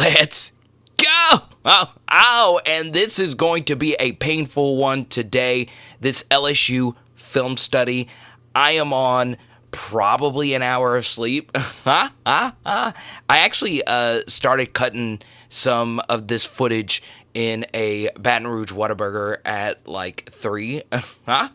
Let's go. And this is going to be a painful one today. This LSU film study. I am on probably an hour of sleep. I actually started cutting some of this footage in a Baton Rouge Whataburger at like 3. But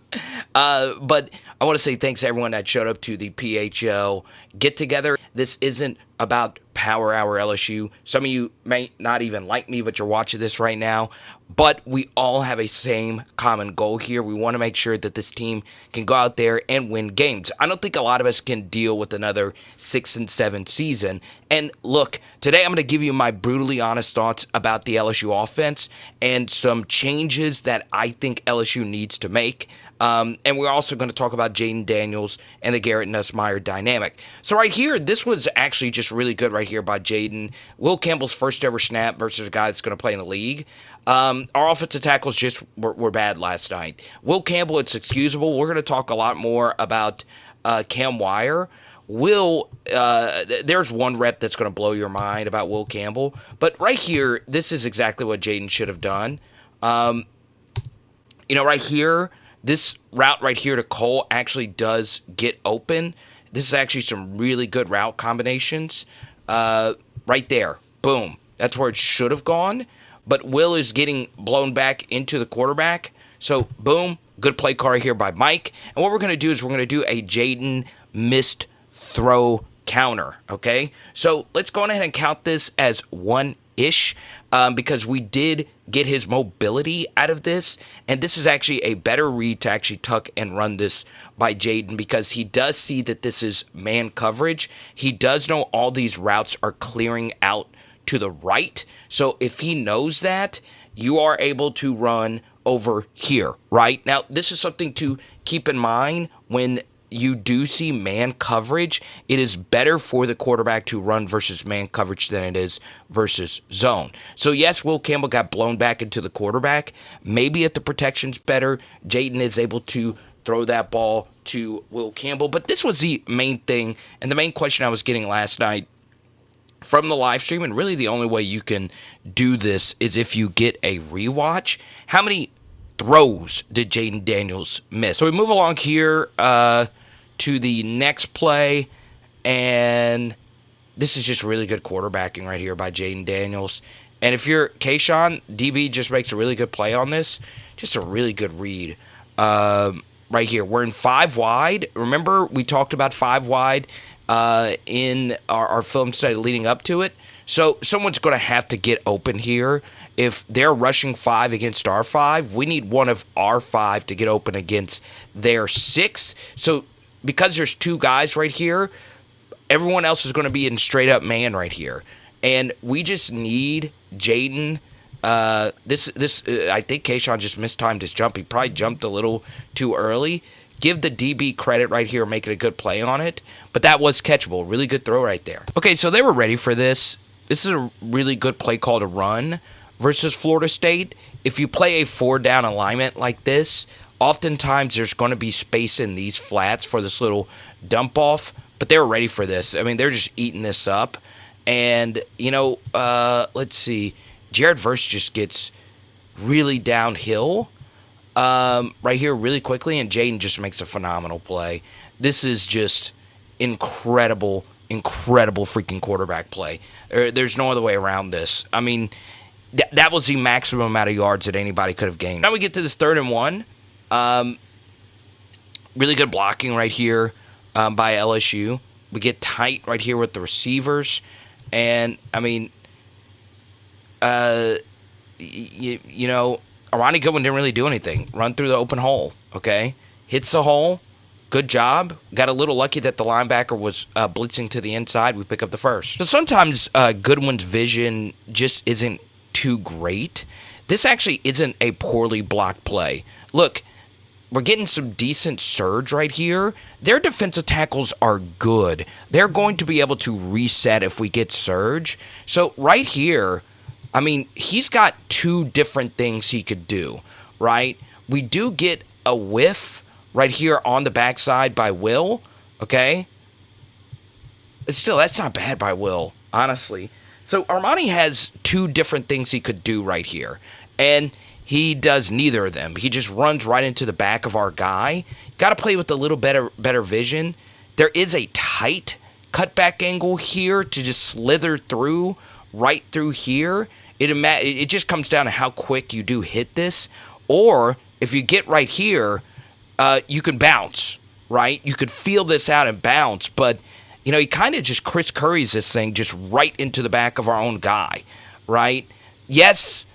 I want to say thanks to everyone that showed up to the PHL get-together. This isn't about Power Hour LSU. Some of you may not even like me, but you're watching this right now. But we all have a same common goal here. We want to make sure that this team can go out there and win games. I don't think a lot of us can deal with another 6-7 season. And look, today I'm going to give you my brutally honest thoughts about the LSU offense and some changes that I think LSU needs to make. And we're also going to talk about Jayden Daniels and the Garrett Nussmeier dynamic. So right here, this was actually just really good right here by Jayden. Will Campbell's first ever snap versus a guy that's going to play in the league. Our offensive tackles just were bad last night. Will Campbell, it's excusable. We're going to talk a lot more about Cam Wire. There's one rep that's going to blow your mind about Will Campbell. But right here, this is exactly what Jayden should have done. Right here, this route right here to Cole actually does get open. This is actually some really good route combinations. Right there. Boom. That's where it should have gone. But Will is getting blown back into the quarterback. So, boom. Good play call here by Mike. And what we're going to do is we're going to do a Jayden missed throw counter. Okay? So, let's go ahead and count this as one-ish. Because we did get his mobility out of this. And this is actually a better read to actually tuck and run this by Jayden, because he does see that this is man coverage. He does know all these routes are clearing out to the right. So if he knows that, you are able to run over here, right? Now, this is something to keep in mind when you do see man coverage. It is better for the quarterback to run versus man coverage than it is versus zone. So yes, Will Campbell got blown back into the quarterback. Maybe if the protection's better, Jayden is able to throw that ball to Will Campbell. But this was the main thing, and the main question I was getting last night from the live stream, and really the only way you can do this is if you get a rewatch. How many throws did Jayden Daniels miss? So we move along here to the next play, and this is just really good quarterbacking right here by Jayden Daniels. And if you're Kayshawn, DB just makes a really good play on this. Just a really good read right here. We're in 5 wide. Remember, we talked about 5 wide in our film study leading up to it. So someone's going to have to get open here. If they're rushing 5 against our 5, we need one of our 5 to get open against their 6. So because there's 2 guys right here, everyone else is going to be in straight up man right here. And we just need Jayden. I think Kayshawn just mistimed his jump. He probably jumped a little too early. Give the DB credit right here, making a good play on it. But that was catchable. Really good throw right there. Okay, so they were ready for this. This is a really good play call to run versus Florida State. If you play a 4-down alignment like this, oftentimes there's going to be space in these flats for this little dump off. But they were ready for this. I mean, they're just eating this up. And, let's see. Jared Verse just gets really downhill right here really quickly, and Jayden just makes a phenomenal play. This is just incredible freaking quarterback play. There's no other way around this. I mean, that was the maximum amount of yards that anybody could have gained. Now we get to this 3rd and 1. Really good blocking right here by LSU. We get tight right here with the receivers. And, I mean, Arani Goodwin didn't really do anything. Run through the open hole, okay? Hits the hole. Good job. Got a little lucky that the linebacker was blitzing to the inside. We pick up the first. So sometimes Goodwin's vision just isn't too great. This actually isn't a poorly blocked play. Look, we're getting some decent surge right here. Their defensive tackles are good. They're going to be able to reset if we get surge. So right here, I mean, he's got 2 different things he could do, right? We do get a whiff right here on the backside by Will, okay? But still, that's not bad by Will, honestly. So Armani has two different things he could do right here, and he does neither of them. He just runs right into the back of our guy. Got to play with a little better vision. There is a tight cutback angle here to just slither through right through here. It just comes down to how quick you do hit this, or if you get right here, you can bounce, right? You could feel this out and bounce, but he kind of just Chris Curry's this thing just right into the back of our own guy, right? Yes,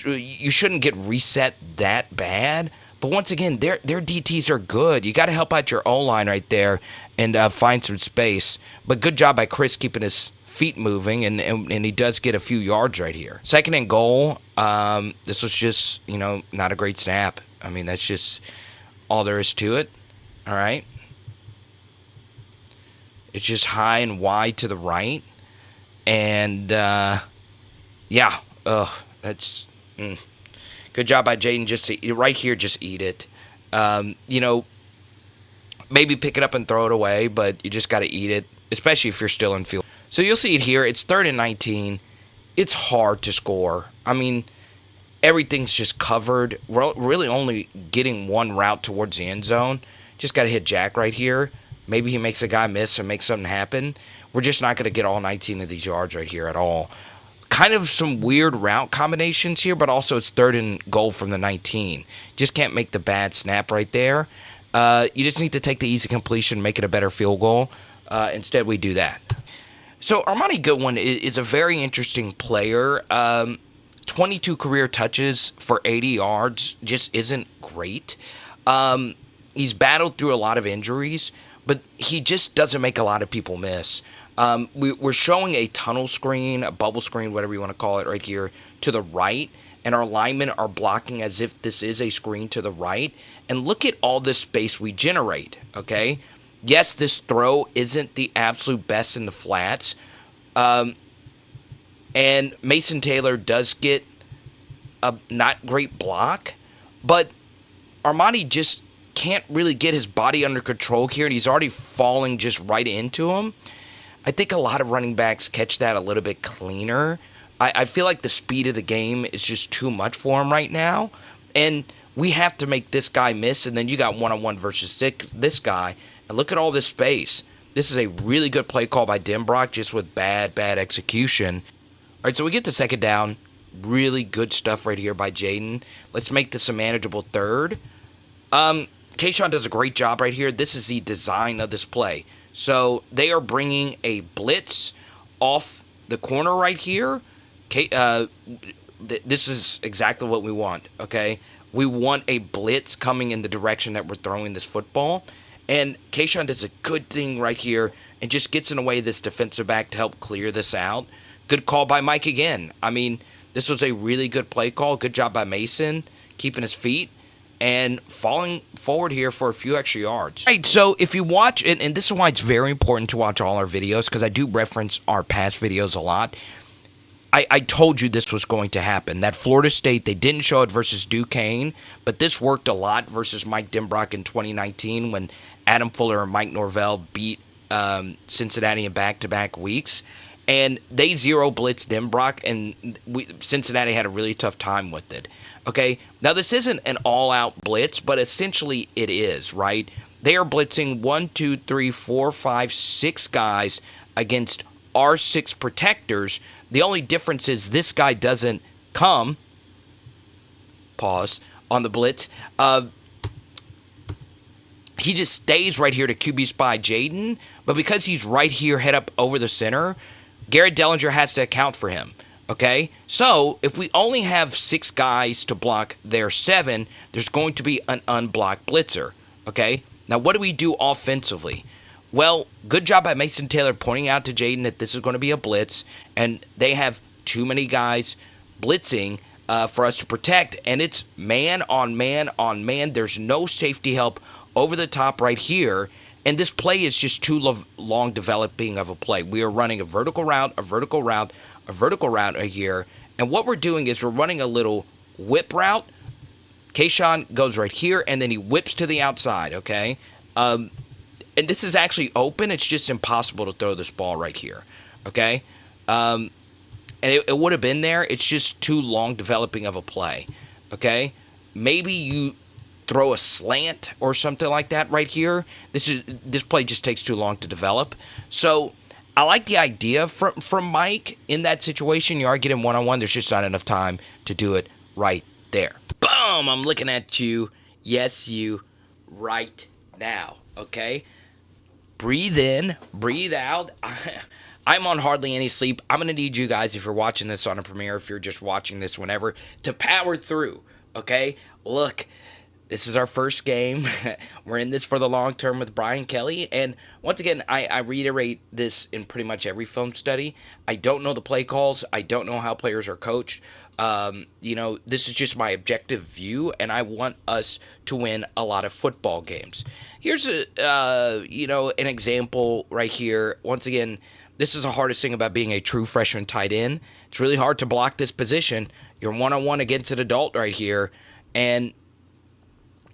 you shouldn't get reset that bad, but once again, their DTs are good. You got to help out your O-line right there and find some space. But good job by Chris keeping his feet moving, and he does get a few yards right here. Second and goal, this was just, not a great snap. I mean, that's just all there is to it, all right? It's just high and wide to the right, and, yeah, that's good job by Jayden just to, right here, just eat it. Maybe pick it up and throw it away, but you just got to eat it, especially if you're still in field. So you'll see it here. It's 3rd and 19. It's hard to score. I mean, everything's just covered. We're really only getting one route towards the end zone. Just got to hit Jack right here. Maybe he makes a guy miss and makes something happen. We're just not going to get all 19 of these yards right here at all. Kind of some weird route combinations here, but also it's 3rd and goal from the 19. Just can't make the bad snap right there. You just need to take the easy completion, make it a better field goal. Instead, we do that. So Armani Goodwin is a very interesting player. 22 career touches for 80 yards just isn't great. He's battled through a lot of injuries, but he just doesn't make a lot of people miss. We're showing a tunnel screen, a bubble screen, whatever you want to call it, right here to the right, and our linemen are blocking as if this is a screen to the right. And look at all this space we generate, okay? Yes, this throw isn't the absolute best in the flats. And Mason Taylor does get a not great block, but Armani just can't really get his body under control here, and he's already falling just right into him. I think a lot of running backs catch that a little bit cleaner. I feel like the speed of the game is just too much for him right now, and we have to make this guy miss, and then you got one-on-one versus this guy. And look at all this space. This is a really good play call by Denbrock, just with bad execution. All right, so we get to 2nd down. Really good stuff right here by Jayden. Let's make this a manageable 3rd. Kayshawn does a great job right here. This is the design of this play. So they are bringing a blitz off the corner right here. This is exactly what we want, okay? We want a blitz coming in the direction that we're throwing this football. And Kayshawn does a good thing right here and just gets in the way of this defensive back to help clear this out. Good call by Mike again. I mean, this was a really good play call. Good job by Mason, keeping his feet and falling forward here for a few extra yards. All right, so if you watch, and this is why it's very important to watch all our videos, because I do reference our past videos a lot. I told you this was going to happen. That Florida State, they didn't show it versus Duquesne, but this worked a lot versus Mike Denbrock in 2019 when Adam Fuller and Mike Norvell beat Cincinnati in back-to-back weeks. And they zero blitzed Denbrock, and Cincinnati had a really tough time with it. Okay, now this isn't an all-out blitz, but essentially it is, right? They are blitzing 1, 2, 3, 4, 5, 6 guys against our 6 protectors. The only difference is this guy doesn't come, pause, on the blitz. He just stays right here to QB spy Jayden, but because he's right here, head up over the center, Garrett Dellinger has to account for him, okay? So if we only have 6 guys to block their 7, there's going to be an unblocked blitzer, okay? Now, what do we do offensively? Well, good job by Mason Taylor pointing out to Jayden that this is going to be a blitz, and they have too many guys blitzing for us to protect, and it's man on man on man. There's no safety help over the top right here, and this play is just too long developing of a play. We are running a vertical route, a vertical route, a vertical route here, and what we're doing is we're running a little whip route. Kayshawn goes right here, and then he whips to the outside, okay? And this is actually open. It's just impossible to throw this ball right here, okay? and it would have been there. It's just too long developing of a play. Okay, maybe you throw a slant or something like that right here. This play just takes too long to develop. So I like the idea from Mike in that situation. You are getting one-on-one. There's just not enough time to do it right there. Boom! I'm looking at you. Yes, you. Right now. Okay? Breathe in. Breathe out. I'm on hardly any sleep. I'm going to need you guys, if you're watching this on a premiere, if you're just watching this whenever, to power through. Okay? Look. This is our first game. We're in this for the long term with Brian Kelly. And once again, I reiterate this in pretty much every film study. I don't know the play calls. I don't know how players are coached. This is just my objective view, and I want us to win a lot of football games. Here's an example right here. Once again, this is the hardest thing about being a true freshman tight end. It's really hard to block this position. You're one-on-one against an adult right here, and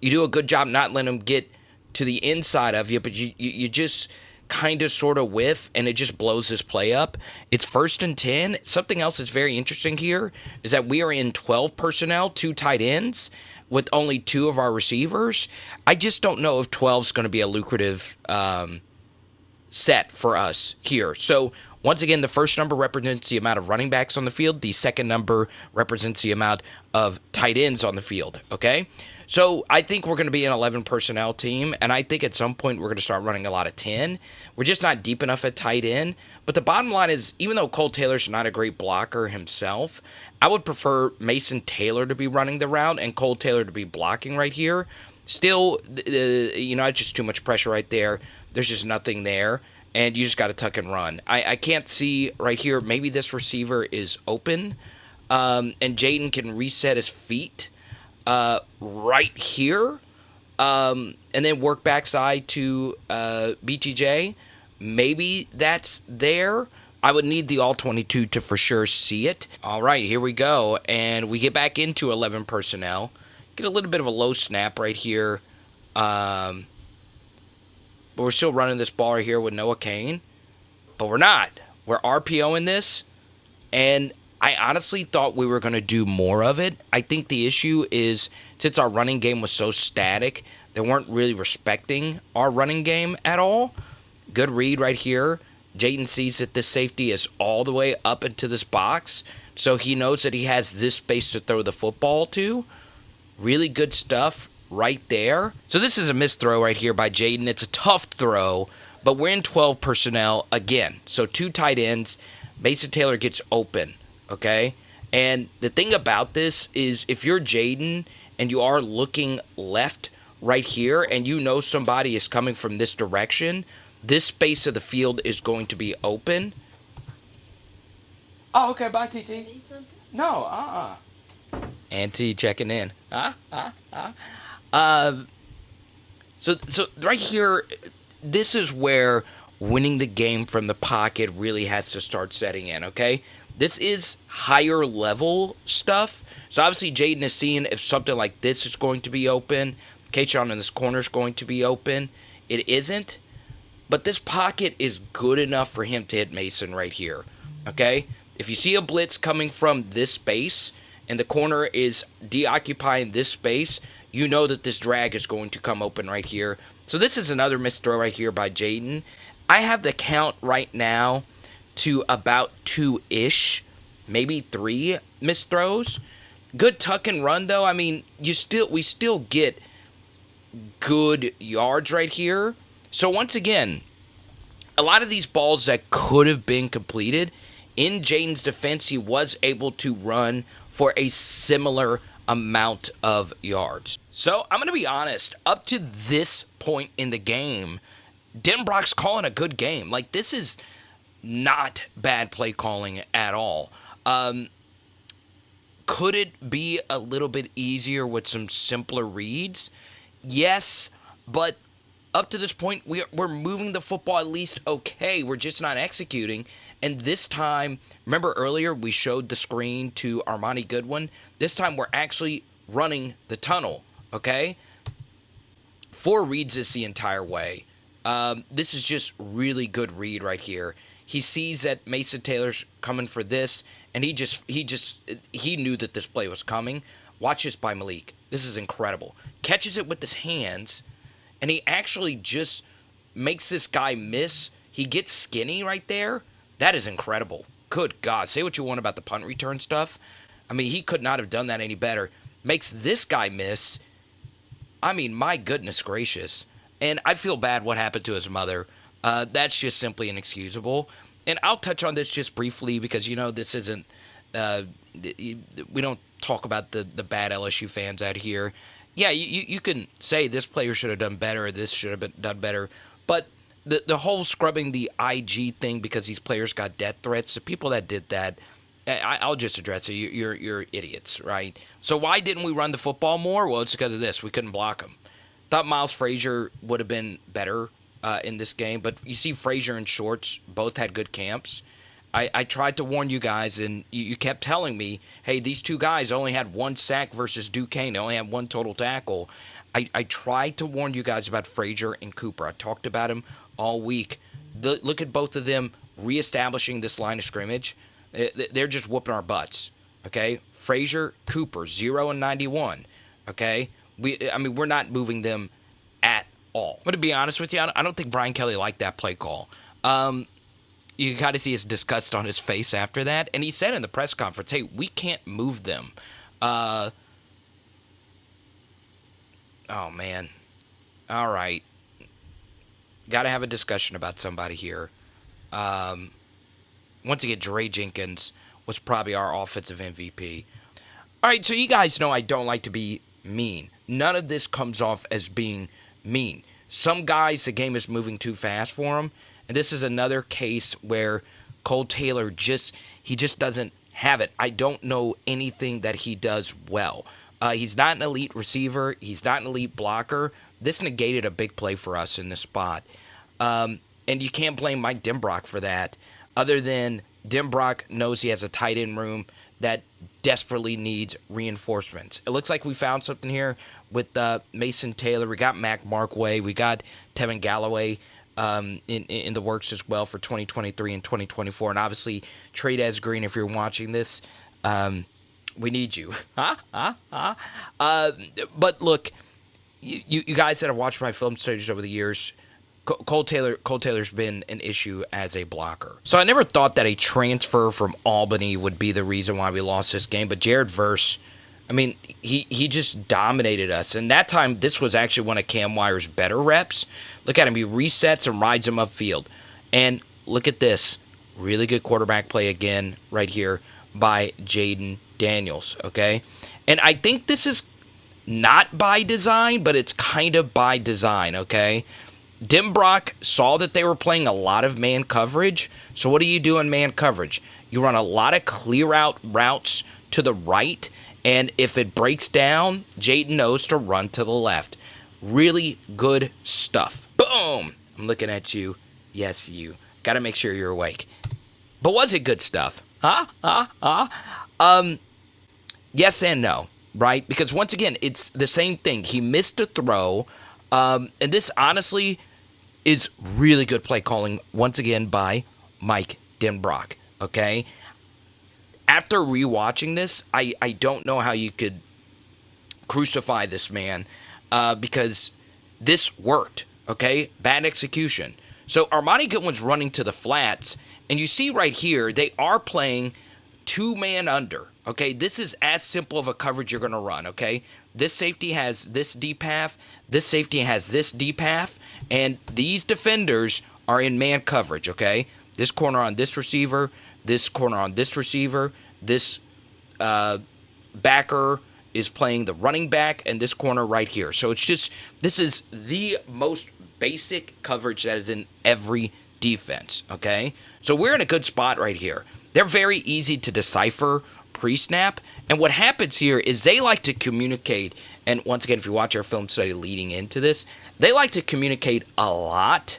you do a good job not letting them get to the inside of you, but you just kind of sort of whiff, and it just blows this play up. It's 1st and 10. Something else that's very interesting here is that we are in 12 personnel, 2 tight ends, with only 2 of our receivers. I just don't know if 12 is going to be a lucrative set for us here. So once again, the first number represents the amount of running backs on the field. The second number represents the amount of tight ends on the field, okay? So I think we're going to be an 11 personnel team, and I think at some point we're going to start running a lot of 10. We're just not deep enough at tight end. But the bottom line is, even though Cole Taylor's not a great blocker himself, I would prefer Mason Taylor to be running the route and Cole Taylor to be blocking right here. Still, it's just too much pressure right there. There's just nothing there, and you just got to tuck and run. I can't see right here. Maybe this receiver is open, and Jayden can reset his feet right here, and then work backside to BTJ. Maybe that's there. I would need the all-22 to for sure see it. All right, here we go, and we get back into 11 personnel. Get a little bit of a low snap right here, but we're still running this ball right here with Noah Kane, but we're not. We're RPOing this, and I honestly thought we were going to do more of it. I think the issue is, since our running game was so static, they weren't really respecting our running game at all. Good read right here. Jayden sees that this safety is all the way up into this box, so he knows that he has this space to throw the football to. Really good stuff right there. So this is a missed throw right here by Jayden. It's a tough throw, but we're in 12 personnel again. So 2 tight ends. Mason Taylor gets open. Okay, and the thing about this is, if you're Jayden and you are looking left right here and you know somebody is coming from this direction, this space of the field is going to be open. Oh, okay, bye, TT. No, Auntie checking in. So right here, this is where winning the game from the pocket really has to start setting in, okay? This is higher level stuff. So obviously Jayden is seeing if something like this is going to be open. Kayshawn in this corner is going to be open. It isn't. But this pocket is good enough for him to hit Mason right here. Okay? If you see a blitz coming from this space and the corner is deoccupying this space, you know that this drag is going to come open right here. So this is another missed throw right here by Jayden. I have the count right now to about 2-ish, maybe 3 missed throws. Good tuck and run though. I mean, we still get good yards right here. So once again, a lot of these balls that could have been completed, in Jayden's defense, he was able to run for a similar amount of yards. So I'm going to be honest, up to this point in the game, Denbrock's calling a good game. Like, this is not bad play calling at all. Could it be a little bit easier with some simpler reads? Yes, but up to this point, we're moving the football at least okay. We're just not executing. And this time, remember earlier we showed the screen to Armani Goodwin? This time we're actually running the tunnel, okay? 4 reads this the entire way. This is just really good read right here. He sees that Mason Taylor's coming for this, and he knew that this play was coming. Watch this by Malik. This is incredible. Catches it with his hands, and he actually just makes this guy miss. He gets skinny right there. That is incredible. Good God. Say what you want about the punt return stuff. I mean, he could not have done that any better. Makes this guy miss. I mean, my goodness gracious. And I feel bad what happened to his mother. That's just simply inexcusable. And I'll touch on this just briefly because, this isn't we don't talk about the bad LSU fans out here. Yeah, you can say this player should have done better, or this should have been done better. But the whole scrubbing the IG thing because these players got death threats, the people that did that, I'll just address it. You're idiots, right? So why didn't we run the football more? Well, it's because of this. We couldn't block them. Thought Miles Frazier would have been better in this game, but you see Frazier and Shorts both had good camps. I tried to warn you guys, and you kept telling me, hey, these two guys only had one sack versus Duquesne. They only had one total tackle. I tried to warn you guys about Frazier and Cooper. I talked about him all week. Look at both of them reestablishing this line of scrimmage. They're just whooping our butts, okay? Frazier, Cooper, 0 and 91, okay? We're not moving them at all. But to be honest with you, I don't think Brian Kelly liked that play call. You got to see his disgust on his face after that. And he said in the press conference, hey, we can't move them. Oh, man. All right. Got to have a discussion about somebody here. Once again, Dre Jenkins was probably our offensive MVP. All right, so you guys know I don't like to be mean. None of this comes off as being mean. Some guys, the game is moving too fast for them. And this is another case where Cole Taylor just doesn't have it. I don't know anything that he does well. He's not an elite receiver. He's not an elite blocker. This negated a big play for us in this spot. And you can't blame Mike Denbrock for that, other than Denbrock knows he has a tight end room that desperately needs reinforcements. It looks like we found something here with Mason Taylor. We got Mac Markway. We got Tevin Galloway in the works as well for 2023 and 2024. And obviously, Trade Green, if you're watching this, we need you. But look, you guys that have watched my film studies over the years, Cole Taylor's been an issue as a blocker. So I never thought that a transfer from Albany would be the reason why we lost this game. But Jared Verse, he just dominated us. And that time, this was actually one of Cam Wire's better reps. Look at him. He resets and rides him upfield. And look at this. Really good quarterback play again right here by Jayden Daniels, okay? And I think this is not by design, but it's kind of by design, okay? Denbrock saw that they were playing a lot of man coverage. So what do you do in man coverage? You run a lot of clear out routes to the right, and if it breaks down, Jayden knows to run to the left. Really good stuff. Boom! I'm looking at you. Yes, you. Got to make sure you're awake. But was it good stuff? Yes and no, right? Because once again, it's the same thing. He missed a throw, and this honestly is really good play calling once again by Mike Denbrock, okay? After rewatching this, I don't know how you could crucify this man because this worked, okay? Bad execution. So Armani Goodwin's running to the flats, and you see right here, they are playing two-man under, okay? This is as simple of a coverage you're going to run, okay? This safety has this deep half, this safety has this deep half, and these defenders are in man coverage, okay? This corner on this receiver, this corner on this receiver, this backer is playing the running back, and this corner right here. So it's just, this is the most basic coverage that is in every defense, okay? So we're in a good spot right here. They're very easy to decipher pre-snap, and what happens here is they like to communicate, and once again, if you watch our film study leading into this, they like to communicate a lot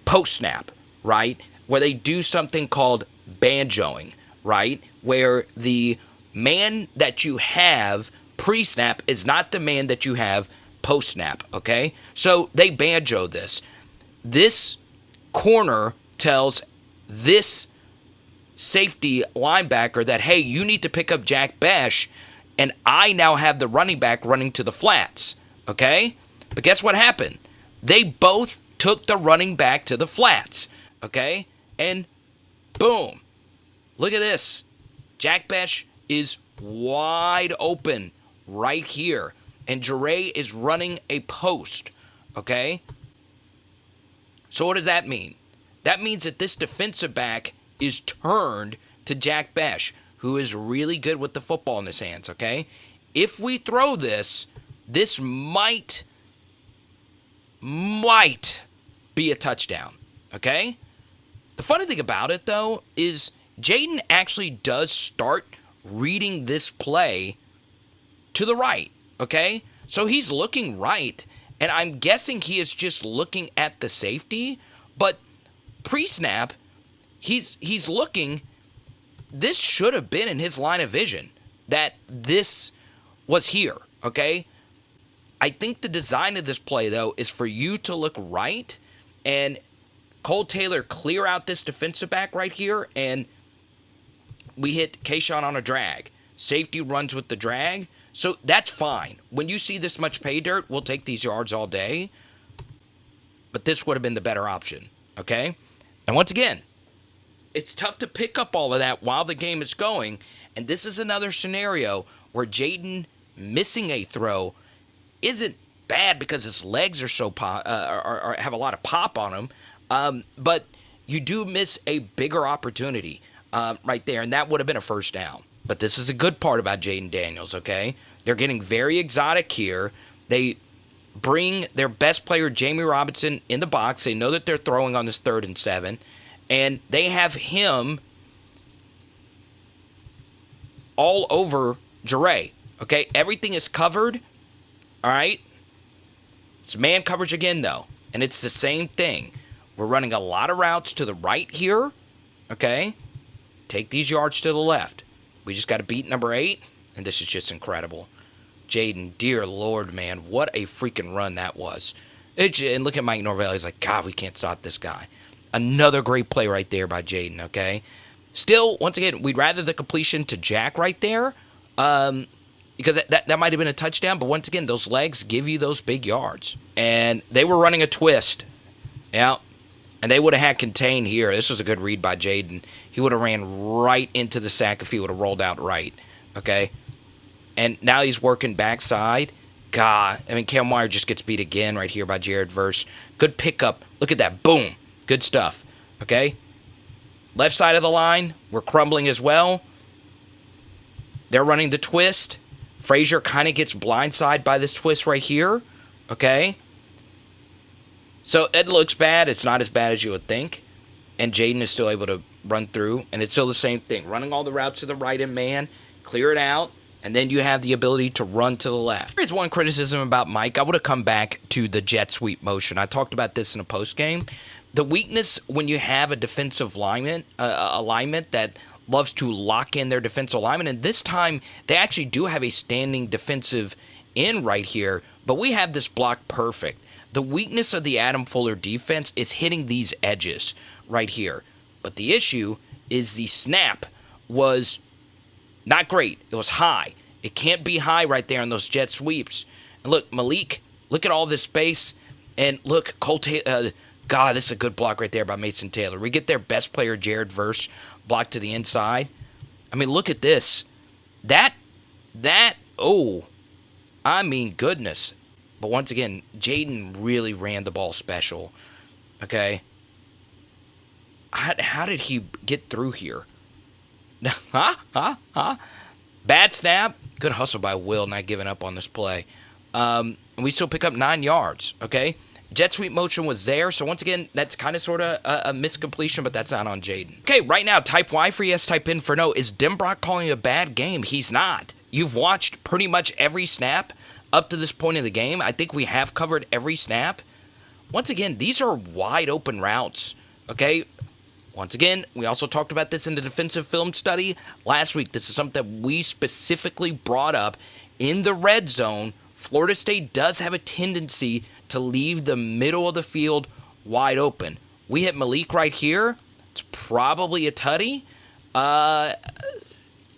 post-snap, right? Where they do something called banjoing, right? Where the man that you have pre-snap is not the man that you have post-snap, okay? So they banjo this. This corner tells this safety linebacker that, hey, you need to pick up Jack Bech, and I now have the running back running to the flats, okay? But guess what happened? They both took the running back to the flats, okay? And boom. Look at this. Jack Bech is wide open right here. And JAYDEN is running a post, okay? So what does that mean? That means that this defensive back is turned to Jack Bech, who is really good with the football in his hands, okay? If we throw this, this might be a touchdown, okay? The funny thing about it, though, is JAYDEN actually does start reading this play to the right, okay? So he's looking right, and I'm guessing he is just looking at the safety, but pre-snap, he's looking. This should have been in his line of vision, that this was here, okay? I think the design of this play, though, is for you to look right and Cole Taylor clear out this defensive back right here, and we hit Kayshawn on a drag. Safety runs with the drag, so that's fine. When you see this much pay dirt, we'll take these yards all day, but this would have been the better option, okay? And once again, it's tough to pick up all of that while the game is going, and this is another scenario where JAYDEN missing a throw isn't bad because his legs are so have a lot of pop on them, but you do miss a bigger opportunity right there, and that would have been a first down. But this is a good part about Jayden Daniels, okay? They're getting very exotic here. They bring their best player, Jamie Robinson, in the box. They know that they're throwing on this 3rd and 7, and they have him all over JAYDEN, okay? Everything is covered, all right? It's man coverage again, though, and it's the same thing. We're running a lot of routes to the right here, okay? Take these yards to the left. We just got to beat number 8, and this is just incredible. JAYDEN, dear Lord, man, what a freaking run that was. And look at Mike Norvell. He's like, God, we can't stop this guy. Another great play right there by JAYDEN, okay? Still, once again, we'd rather the completion to Jack right there because that might have been a touchdown, but once again, those legs give you those big yards. And they were running a twist. Yeah. And they would have had contain here. This was a good read by JAYDEN. He would have ran right into the sack if he would have rolled out right. Okay? And now he's working backside. God. I mean, Cam Wire just gets beat again right here by Jared Verse. Good pickup. Look at that. Boom. Good stuff. Okay? Left side of the line, we're crumbling as well. They're running the twist. Frazier kind of gets blindsided by this twist right here. Okay? So it looks bad. It's not as bad as you would think. And JAYDEN is still able to run through. And it's still the same thing. Running all the routes to the right and man. Clear it out. And then you have the ability to run to the left. Here's one criticism about Mike. I would have come back to the jet sweep motion. I talked about this in a postgame. The weakness when you have a defensive alignment that loves to lock in their defensive alignment. And this time, they actually do have a standing defensive end right here. But we have this block perfect. The weakness of the Adam Fuller defense is hitting these edges right here. But the issue is the snap was not great. It was high. It can't be high right there on those jet sweeps. And look, Malik, look at all this space. And look, Cole Taylor, God, this is a good block right there by Mason Taylor. We get their best player, Jared Verse, blocked to the inside. I mean, look at this. Oh, I mean, goodness. But once again, JAYDEN really ran the ball special. Okay? How did he get through here? Bad snap. Good hustle by Will, not giving up on this play. And we still pick up 9 yards. Okay? Jet sweep motion was there. So once again, that's kind of sort of a miscompletion, but that's not on JAYDEN. Okay, right now, type Y for yes, type in for no. Is Denbrock calling a bad game? He's not. You've watched pretty much every snap up to this point in the game. I think we have covered every snap. Once again, these are wide open routes, okay? Once again, we also talked about this in the defensive film study last week. This is something that we specifically brought up in the red zone. Florida State does have a tendency to leave the middle of the field wide open. We hit Malik right here. It's probably a tutty.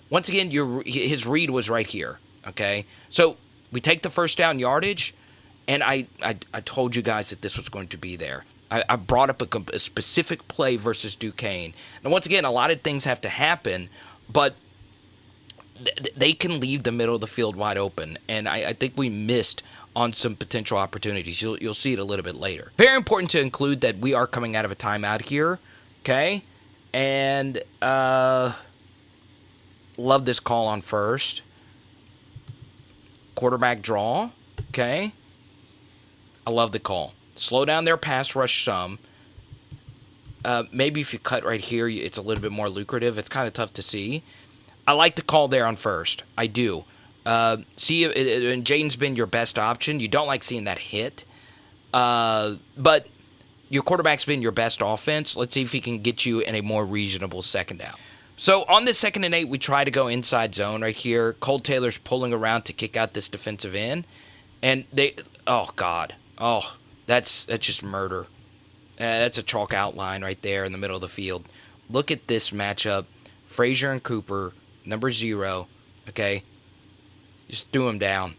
Once again, his read was right here, okay? So we take the first down yardage, and I told you guys that this was going to be there. I brought up a specific play versus Duquesne. And once again, a lot of things have to happen, but they can leave the middle of the field wide open, and I think we missed on some potential opportunities. You'll see it a little bit later. Very important to include that we are coming out of a timeout here, okay? And love this call on first. Quarterback draw, okay? I love the call. Slow down their pass rush some. Maybe if you cut right here, it's a little bit more lucrative. It's kind of tough to see. I like the call there on first. I do. See, and Jayden's been your best option. You don't like seeing that hit. But your quarterback's been your best offense. Let's see if he can get you in a more reasonable second down. So on this 2nd and 8, we try to go inside zone right here. Cole Taylor's pulling around to kick out this defensive end. And oh, God. Oh, that's just murder. That's a chalk outline right there in the middle of the field. Look at this matchup. Frazier and Cooper, number 0, okay? Just threw him down.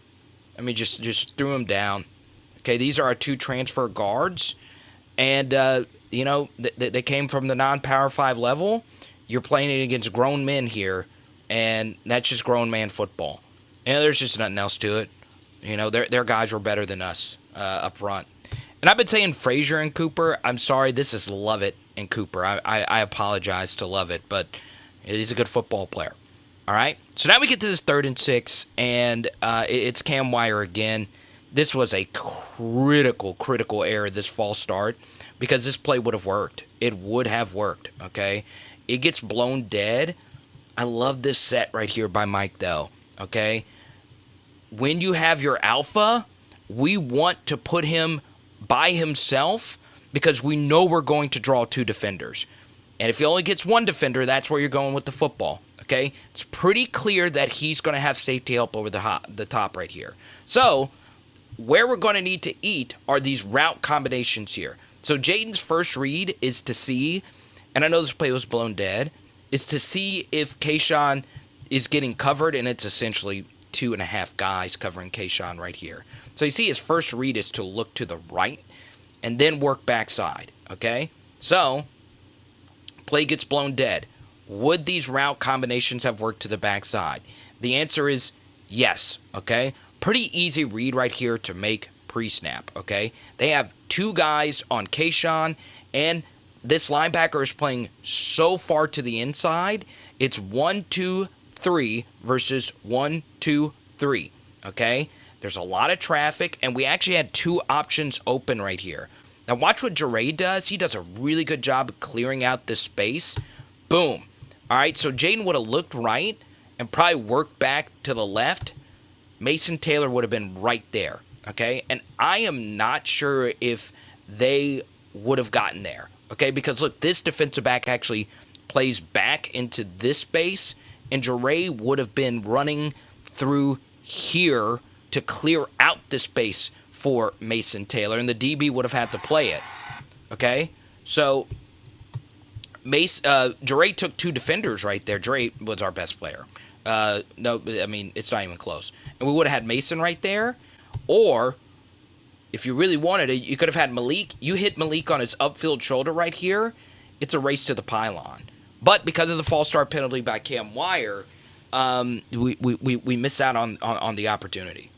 I mean, just threw him down. Okay, these are our 2 transfer guards. And, they came from the non-Power 5 level. You're playing against grown men here, and that's just grown man football. And there's just nothing else to it. Their guys were better than us up front. And I've been saying Frazier and Cooper. I'm sorry, this is Lovett and Cooper. I apologize to Lovett, but he's a good football player. All right? So now we get to this 3rd and 6, and it's Cam Wire again. This was a critical error, this false start, because this play would have worked. It would have worked, okay? It gets blown dead. I love this set right here by Mike, though, okay? When you have your alpha, we want to put him by himself because we know we're going to draw 2 defenders. And if he only gets 1 defender, that's where you're going with the football, okay? It's pretty clear that he's going to have safety help over the top right here. So where we're going to need to eat are these route combinations here. So Jayden's first read is to see, and I know this play was blown dead, is to see if Kayshawn is getting covered, and it's essentially 2.5 guys covering Kayshawn right here. So you see his first read is to look to the right and then work backside, okay? So play gets blown dead. Would these route combinations have worked to the backside? The answer is yes, okay? Pretty easy read right here to make pre-snap, okay? They have 2 guys on Kayshawn, and this linebacker is playing so far to the inside. It's 1, 2, 3 versus 1, 2, 3, okay? There's a lot of traffic, and we actually had 2 options open right here. Now watch what JAYDEN does. He does a really good job of clearing out this space. Boom. All right, so Jayden would have looked right and probably worked back to the left. Mason Taylor would have been right there, okay? And I am not sure if they would have gotten there, okay? Because, look, this defensive back actually plays back into this space, and JAYDEN would have been running through here to clear out the space for Mason Taylor, and the DB would have had to play it, okay? So JAYDEN took 2 defenders right there. JAYDEN was our best player. No, I mean, it's not even close. And we would have had Mason right there. Or, if you really wanted it, you could have had Malik. You hit Malik on his upfield shoulder right here. It's a race to the pylon. But because of the false start penalty by Cam Wire, we miss out on the opportunity.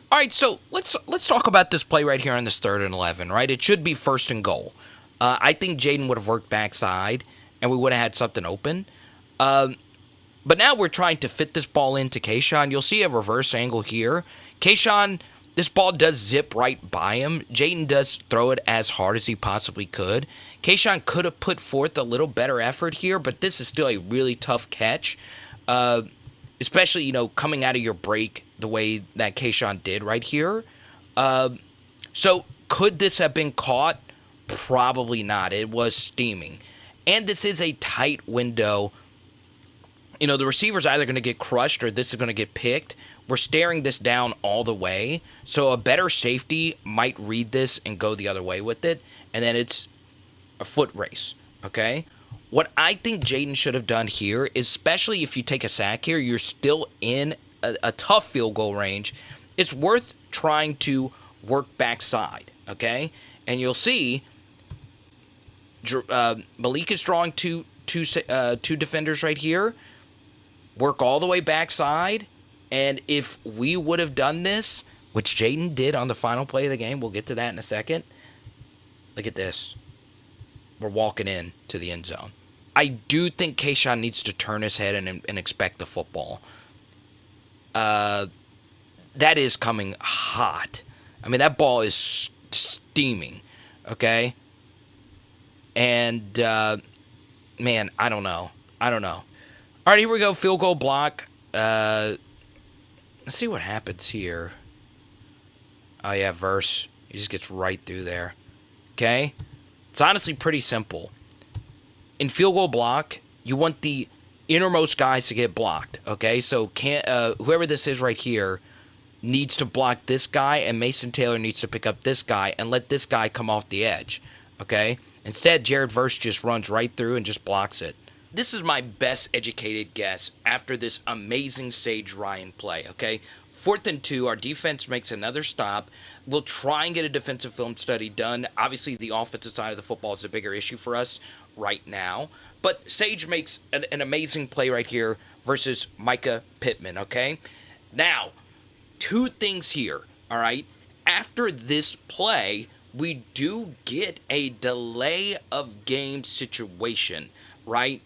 All right, so let's talk about this play right here on this 3rd and 11, right? It should be 1st and goal. I think Jayden would have worked backside, and we would have had something open. But now we're trying to fit this ball into Kayshawn. You'll see a reverse angle here. Kayshawn, this ball does zip right by him. Jayden does throw it as hard as he possibly could. Kayshawn could have put forth a little better effort here, but this is still a really tough catch. Especially, coming out of your break the way that Kayshawn did right here. So could this have been caught? Probably not. It was steaming. And this is a tight window. The receiver's either going to get crushed or this is going to get picked. We're staring this down all the way. So a better safety might read this and go the other way with it. And then it's a foot race, okay? What I think Jayden should have done here, especially if you take a sack here, you're still in a tough field goal range. It's worth trying to work backside, okay? And you'll see Malik is drawing two defenders right here. Work all the way backside. And if we would have done this, which Jayden did on the final play of the game, we'll get to that in a second. Look at this. We're walking in to the end zone. I do think Kayshawn needs to turn his head and expect the football. That is coming hot. I mean, that ball is steaming, okay? And, man, I don't know. All right, here we go. Field goal block. Let's see what happens here. Oh, yeah, Verse. He just gets right through there. Okay? It's honestly pretty simple. In field goal block, you want the innermost guys to get blocked. Okay? So whoever this is right here needs to block this guy, and Mason Taylor needs to pick up this guy and let this guy come off the edge. Okay? Instead, Jared Verse just runs right through and just blocks it. This is my best educated guess after this amazing Sage Ryan play, okay? 4th and 2, our defense makes another stop. We'll try and get a defensive film study done. Obviously, the offensive side of the football is a bigger issue for us right now. But Sage makes an amazing play right here versus Micah Pittman, okay? Now, 2 things here, all right? After this play, we do get a delay of game situation, right?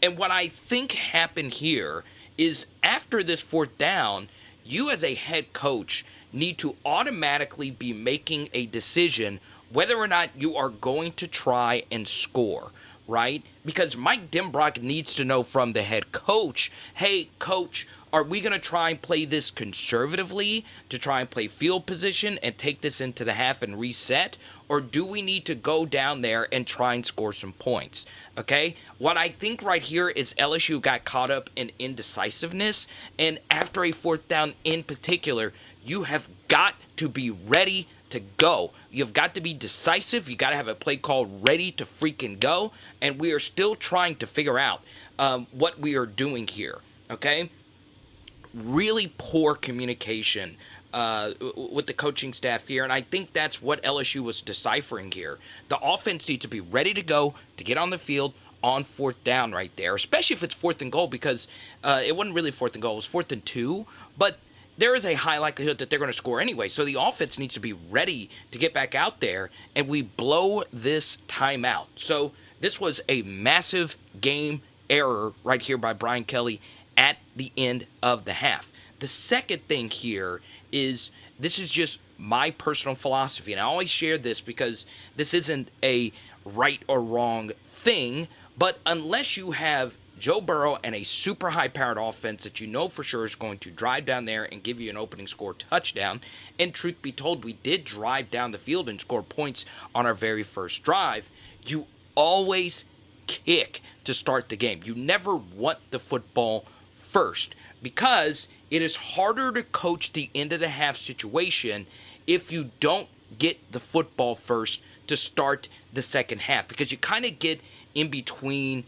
And what I think happened here is after this 4th down, you as a head coach need to automatically be making a decision whether or not you are going to try and score, right? Because Mike Denbrock needs to know from the head coach, hey, coach, are we going to try and play this conservatively to try and play field position and take this into the half and reset? Or do we need to go down there and try and score some points? Okay? What I think right here is LSU got caught up in indecisiveness. And after a 4th down in particular, you have got to be ready to go. You've got to be decisive. You got to have a play call ready to freaking go. And we are still trying to figure out what we are doing here. Okay? Really poor communication with the coaching staff here, and I think that's what LSU was deciphering here. The offense needs to be ready to go to get on the field on 4th down right there, especially if it's 4th and goal, because it wasn't really 4th and goal, it was 4th and 2, but there is a high likelihood that they're going to score anyway, so the offense needs to be ready to get back out there, and we blow this timeout. So this was a massive game error right here by Brian Kelly at the end of the half. The second thing here is this is just my personal philosophy, and I always share this because this isn't a right or wrong thing, but unless you have Joe Burrow and a super high-powered offense that you know for sure is going to drive down there and give you an opening score touchdown, and truth be told, we did drive down the field and score points on our very first drive, you always kick to start the game. You never want the football first, because it is harder to coach the end of the half situation if you don't get the football first to start the second half, because you kind of get in between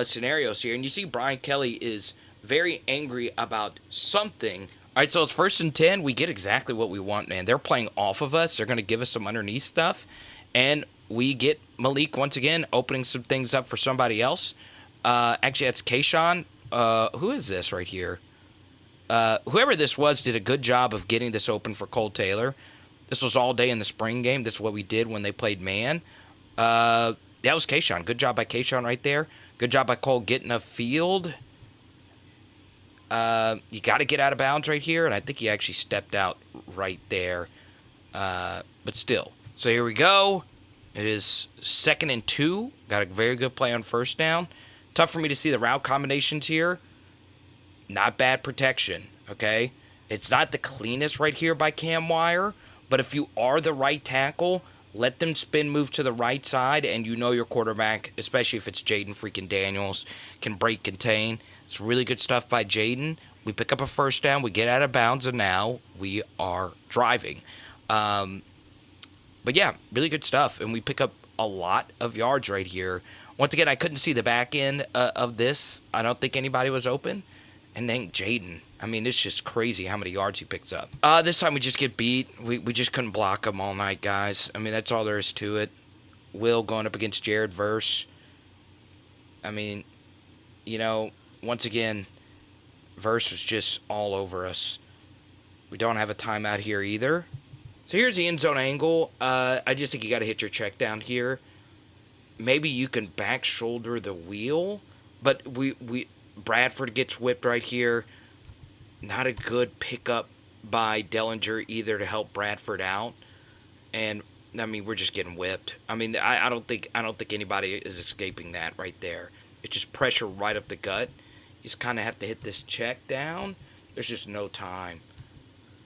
scenarios here. And you see Brian Kelly is very angry about something. All right, so it's 1st and 10. We get exactly what we want, man. They're playing off of us. They're going to give us some underneath stuff, and we get Malik once again opening some things up for somebody else. Actually, that's Kayshawn. Who is this right here? Whoever this was did a good job of getting this open for Cole Taylor. This was all day in the spring game. This is what we did when they played man. That was Kayshawn. Good job by Kayshawn right there. Good job by Cole getting a field. You got to get out of bounds right here, and I think he actually stepped out right there. But still. So here we go. It is 2nd and 2. Got a very good play on 1st down. Tough for me to see the route combinations here. Not bad protection, okay? It's not the cleanest right here by Cam Wire, but if you are the right tackle, let them spin move to the right side, and you know your quarterback, especially if it's Jayden freaking Daniels, can break contain. It's really good stuff by Jayden. We pick up a 1st down, we get out of bounds, and now we are driving. But yeah, really good stuff, and we pick up a lot of yards right here Once again, I couldn't see the back end of this. I don't think anybody was open. And then Jayden. I mean, it's just crazy how many yards he picks up. This time we just get beat. We just couldn't block him all night, guys. I mean, that's all there is to it. Will going up against Jared Verse. I mean, you know, once again, Verse was just all over us. We don't have a timeout here either. So here's the end zone angle. I just think you got to hit your check down here. Maybe you can back shoulder the wheel, but Bradford gets whipped right here. Not a good pickup by Dellinger either to help Bradford out. And I mean, we're just getting whipped. I mean, I don't think anybody is escaping that right there. It's just pressure right up the gut. You just kind of have to hit this check down. There's just no time.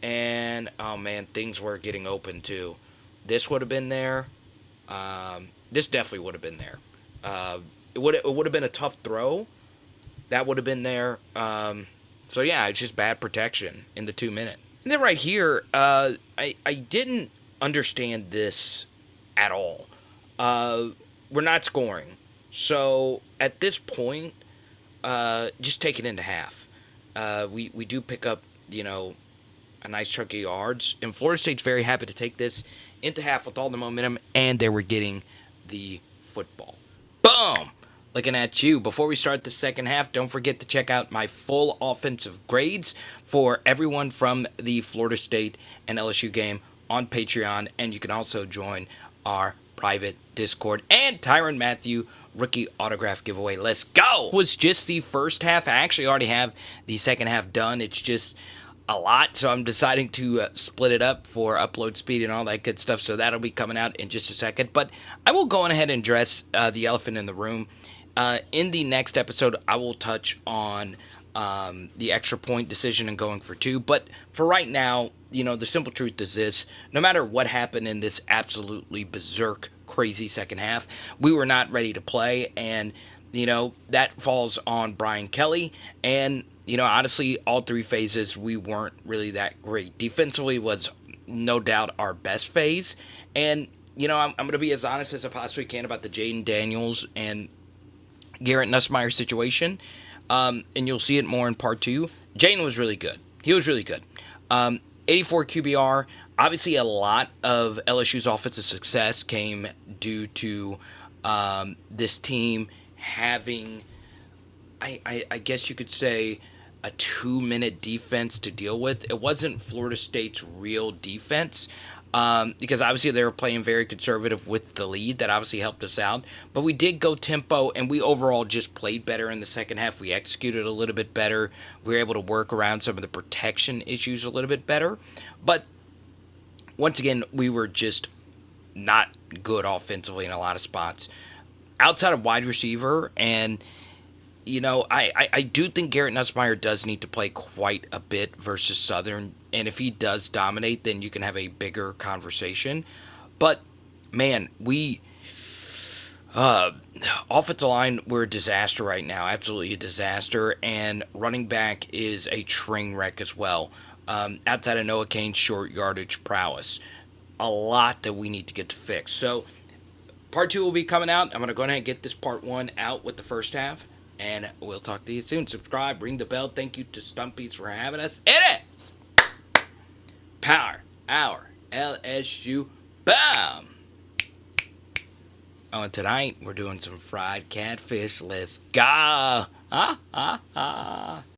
And oh man, things were getting open too. This would have been there. This definitely would have been there. It would have been a tough throw. That would have been there. So yeah, it's just bad protection in the 2 minute. And then right here, I didn't understand this at all. We're not scoring. So at this point, just take it into half. We do pick up, you know, a nice chunk of yards. And Florida State's very happy to take this into half with all the momentum, and they were getting the football. Boom! Looking at you. Before we start the second half, don't forget to check out my full offensive grades for everyone from the Florida State and LSU game on Patreon, and you can also join our private Discord and Tyrann Mathieu rookie autograph giveaway. Let's go! It was just the first half. I actually already have the second half done. It's just a lot, so I'm deciding to split it up for upload speed and all that good stuff, so that'll be coming out in just a second. But I will go on ahead and address the elephant in the room. In the next episode, I will touch on the extra point decision and going for 2. But for right now, you know, the simple truth is this. No matter what happened in this absolutely berserk, crazy second half, we were not ready to play. And, you know, that falls on Brian Kelly. And, you know, honestly, all 3 phases, we weren't really that great. Defensively was no doubt our best phase. And, you know, I'm going to be as honest as I possibly can about the Jayden Daniels and Garrett Nussmeier situation, and you'll see it more in part 2. Jayden was really good. He was really good. 84 QBR. Obviously, a lot of LSU's offensive success came due to this team having, I guess you could say, a 2-minute defense to deal with. It wasn't Florida State's real defense. Because obviously they were playing very conservative with the lead. That obviously helped us out. But we did go tempo, and we overall just played better in the second half. We executed a little bit better. We were able to work around some of the protection issues a little bit better. But once again, we were just not good offensively in a lot of spots. Outside of wide receiver, and you know, I do think Garrett Nussmeier does need to play quite a bit versus Southern. And if he does dominate, then you can have a bigger conversation. But, man, offensive line, we're a disaster right now. Absolutely a disaster. And running back is a train wreck as well. Outside of Noah Cain's short yardage prowess. A lot that we need to get to fix. So, part 2 will be coming out. I'm going to go ahead and get this part 1 out with the first half. And we'll talk to you soon. Subscribe, ring the bell. Thank you to Stumpies for having us. It is Power Hour LSU. Bam! Oh, and tonight we're doing some fried catfish. Let's go!